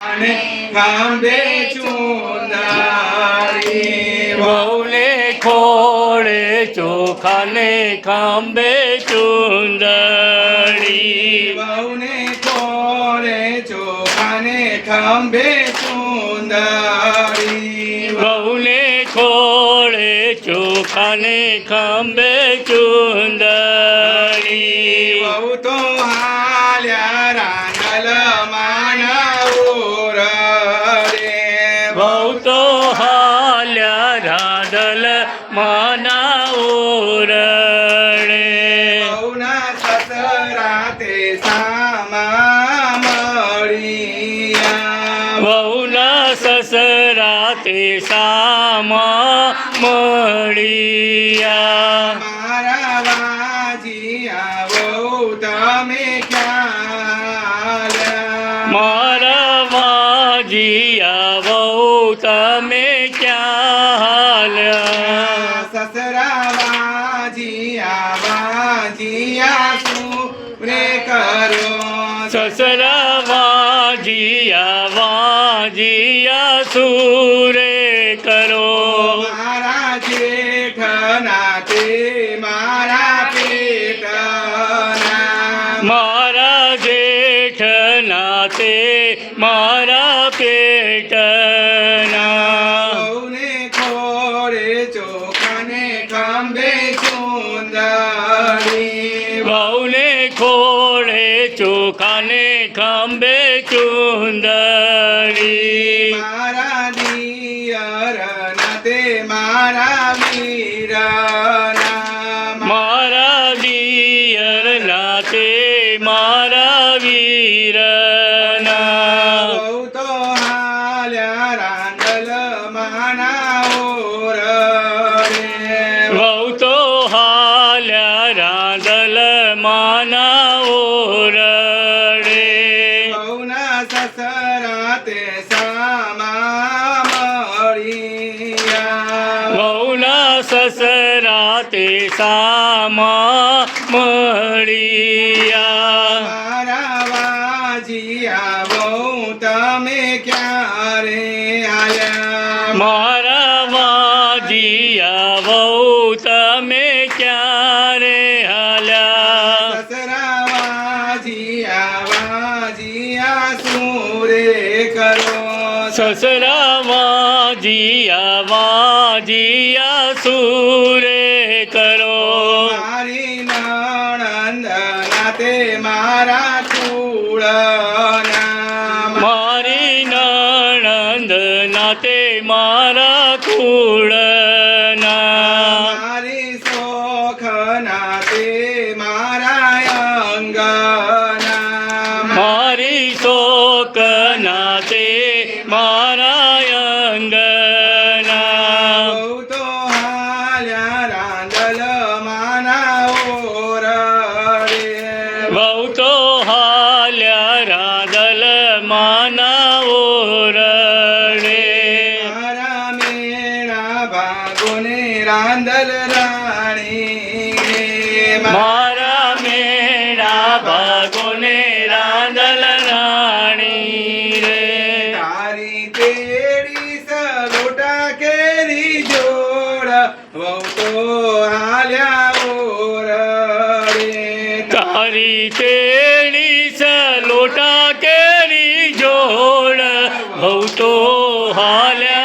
અને ખાંભે ચૂંદડી વહુને ખોળે ચોખાને ખાંભે ચૂંદડી વહુને ખોળે ચોખાને ખાંભે ચૂંદડી વહુને ખોળે ચોખાને ખાંભે ચૂંદડી વહુ તો હાલ્યા રાંગલ માનવું રે વહુ તો હાલ્યા રાંદલ માના ઓરડે વહુના સસરા તે સામા મળ્યા વહુના સસરા તે સામા મળ્યા મારા વાજીયા વહુ તમે ખ્યાલ મારા વાજીયા વહુ તમે ક્યાં હાલ્યા સસરા વાજીયા શું રે કરો સસરા વાજીયા સુરે કરો મારા જેઠના તે મારા પેટના મારા જેઠના તે મારા પેટના વહુને ખોળે ચોખાને ખંભે ચૂંદડી વહુને ખોળે ચોખાને ખંભે ચૂંદડી મારા દિયરના તે મારા વીરના મારા દિયરના તે મારા વીરના વહુ તો હાલ્યા રાંગલ માના ઓરડે વહુ તો હાલ્યા રાંદલ માના ઓરડે વહુના સસરા તે સામા મળ્યા વહુના સસરા તે સામા મળ્યા મારા વાજીયા વહુ તમે ક્યારે આયા મારા વાજીયા વહુ તમે ક્યારે હાલ્યા સસરા વાજીયા સુરે કરો સસરા વાજીયા સુરે કરો મારી નણંદના તે મારા કુળના મારી નણંદ નાતે મારા કુળના મારી શોખના તે મારા અંગના મારી શોકના તે મારા અંગના વહુ તો હાલ્યા રાંગલ માના ઓરડે વહુ તો હાલ્યા રાંદલ માના ઓરડે મારા મેળા ભાગોને રાંદલ રાણી મારા મેળા ભાગોને રાંદલ રાણી રે તારી તેડી સલોટા કેરી જોડ વહુ તો હાલ્યા ઓરડે તારી તેડી સલોટા કેરી જોડ વહુ તો હાલ્યા